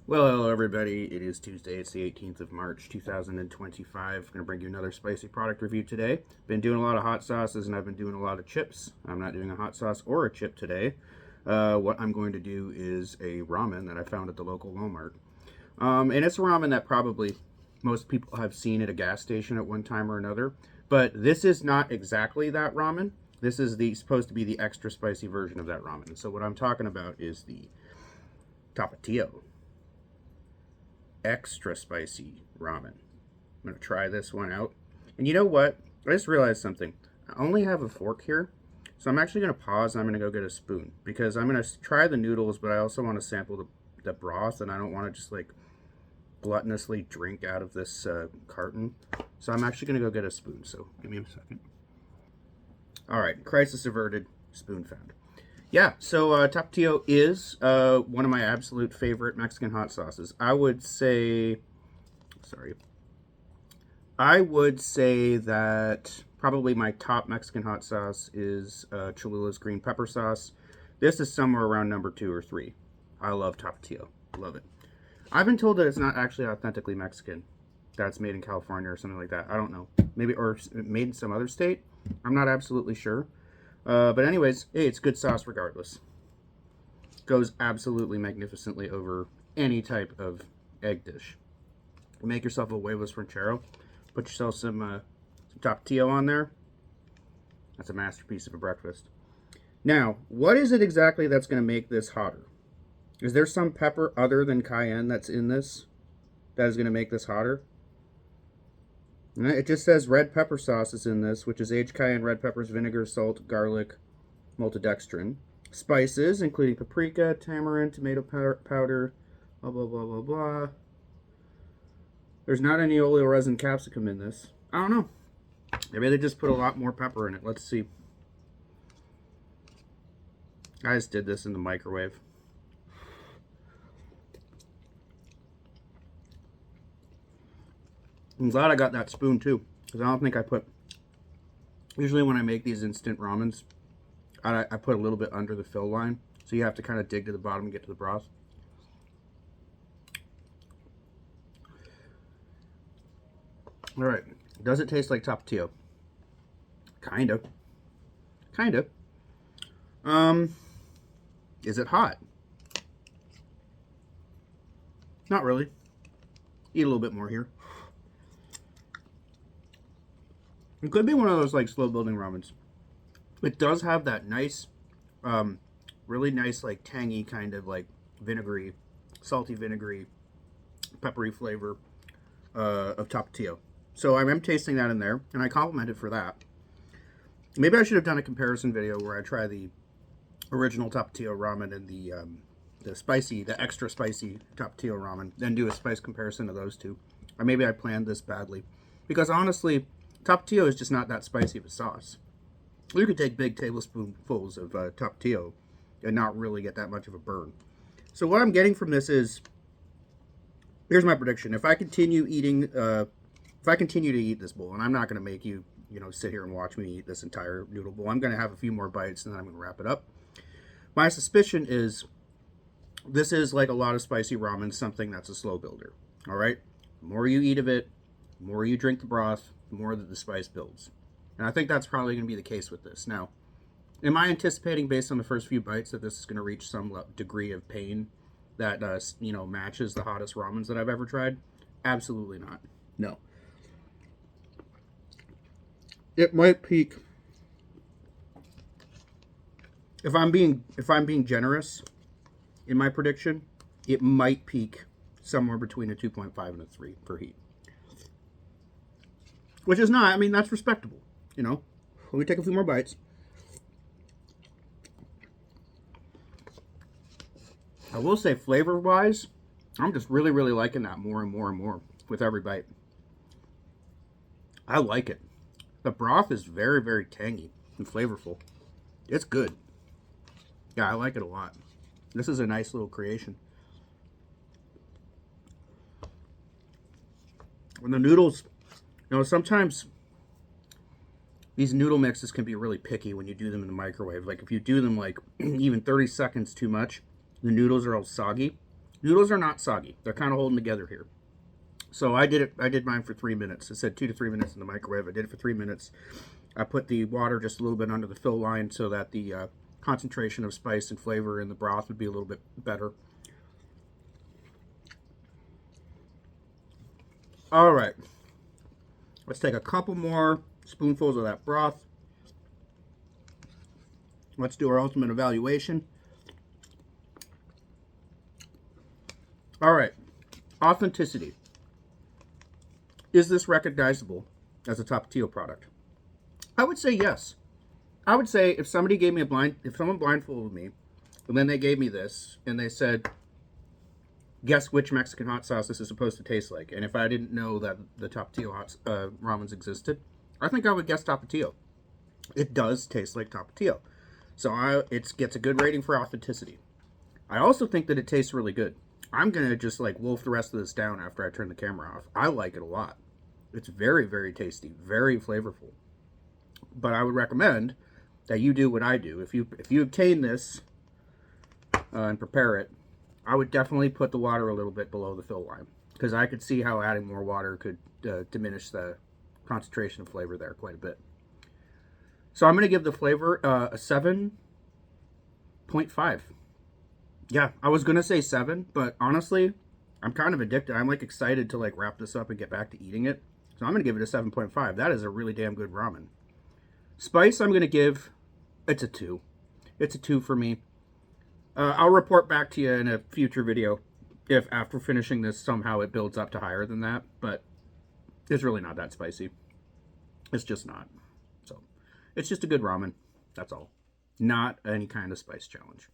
Well, hello everybody. It is Tuesday. It's the 18th of March, 2025. I'm going to bring you another spicy product review today. Been doing a lot of hot sauces and I've been doing a lot of chips. I'm not doing a hot sauce or a chip today. What I'm going to do is a ramen that I found at the local Walmart. And it's a ramen that probably most people have seen at a gas station at one time or another. But this is not exactly that ramen. This is supposed to be the extra spicy version of that ramen. So what I'm talking about is the Tapatio extra spicy ramen. I'm going to try this one out. And you know what? I just realized something. I only have a fork here. So I'm actually going to pause and I'm going to go get a spoon. Because I'm going to try the noodles, but I also want to sample the broth. And I don't want to just like gluttonously drink out of this carton. So I'm actually going to go get a spoon. So give me a second. Alright, crisis averted, spoon found. Yeah, so Tapatio is one of my absolute favorite Mexican hot sauces. I would say that probably my top Mexican hot sauce is Cholula's green pepper sauce. This is somewhere around number 2 or 3. I love Tapatio. Love it. I've been told that it's not actually authentically Mexican. That's made in California or something like that. I don't know. Maybe, or made in some other state. I'm not absolutely sure. But anyways, hey, it's good sauce regardless. Goes absolutely magnificently over any type of egg dish. Make yourself a huevos ranchero. Put yourself some Tapatio on there. That's a masterpiece of a breakfast. Now, what is it exactly that's going to make this hotter? Is there some pepper other than cayenne that's in this that is going to make this hotter? It just says red pepper sauce is in this, which is aged cayenne, red peppers, vinegar, salt, garlic, maltodextrin. Spices, including paprika, tamarind, tomato powder, blah, blah, blah, blah, blah. There's not any oleoresin resin capsicum in this. I don't know. Maybe they just put a lot more pepper in it. Let's see. I just did this in the microwave. I'm glad I got that spoon too, because I don't think I put... Usually when I make these instant ramens, I put a little bit under the fill line, so you have to kind of dig to the bottom and get to the broth. All right, does it taste like Tapatio? Kind of. Kind of. Is it hot? Not really. Eat a little bit more here. It could be one of those like slow building ramens. It does have that nice, really nice like tangy kind of like vinegary, salty vinegary, peppery flavor of Tapatio. So I am tasting that in there, and I compliment it for that. Maybe I should have done a comparison video where I try the original Tapatio ramen and the extra spicy Tapatio ramen, then do a spice comparison of those two. Or maybe I planned this badly, because honestly, Tapatio is just not that spicy of a sauce. You could take big tablespoonfuls of Tapatio and not really get that much of a burn. So what I'm getting from this is, here's my prediction: if I continue to eat this bowl, and I'm not going to make you, sit here and watch me eat this entire noodle bowl. I'm going to have a few more bites and then I'm going to wrap it up. My suspicion is this is like a lot of spicy ramen, something that's a slow builder. All right, the more you eat of it, the more you drink the broth, the more that the spice builds. And I think that's probably going to be the case with this. Now, am I anticipating based on the first few bites that this is going to reach some degree of pain that matches the hottest ramens that I've ever tried? Absolutely not. No. It might peak, if I'm being generous in my prediction, it might peak somewhere between a 2.5 and a 3 for heat. Which is not, I mean, that's respectable, Let me take a few more bites. I will say, flavor-wise, I'm just really, really liking that more and more and more with every bite. I like it. The broth is very, very tangy and flavorful. It's good. Yeah, I like it a lot. This is a nice little creation. When the noodles, sometimes these noodle mixes can be really picky when you do them in the microwave. Like if you do them like even 30 seconds too much, the noodles are all soggy. Noodles are not soggy. They're kind of holding together here. So I did mine for 3 minutes. It said 2 to 3 minutes in the microwave. I did it for 3 minutes. I put the water just a little bit under the fill line so that the concentration of spice and flavor in the broth would be a little bit better. All right. Let's take a couple more spoonfuls of that broth. Let's do our ultimate evaluation. All right. Authenticity. Is this recognizable as a Tapatio product? I would say yes. I would say if somebody gave me if someone blindfolded me, and then they gave me this, and they said, guess which Mexican hot sauce this is supposed to taste like, and if I didn't know that the Tapatio ramens existed, I think I would guess Tapatio. It does taste like Tapatio. So it gets a good rating for authenticity. I also think that it tastes really good. I'm going to just like wolf the rest of this down after I turn the camera off. I like it a lot. It's very, very tasty, very flavorful. But I would recommend that you do what I do. If you obtain this and prepare it, I would definitely put the water a little bit below the fill line, because I could see how adding more water could diminish the concentration of flavor there quite a bit. So I'm going to give the flavor a 7.5. Yeah, I was going to say 7, but honestly, I'm kind of addicted. I'm like excited to like wrap this up and get back to eating it. So I'm going to give it a 7.5. That is a really damn good ramen. Spice, I'm going to give, it's a 2. It's a 2 for me. I'll report back to you in a future video if after finishing this somehow it builds up to higher than that, but it's really not that spicy. It's just not. So it's just a good ramen. That's all. Not any kind of spice challenge.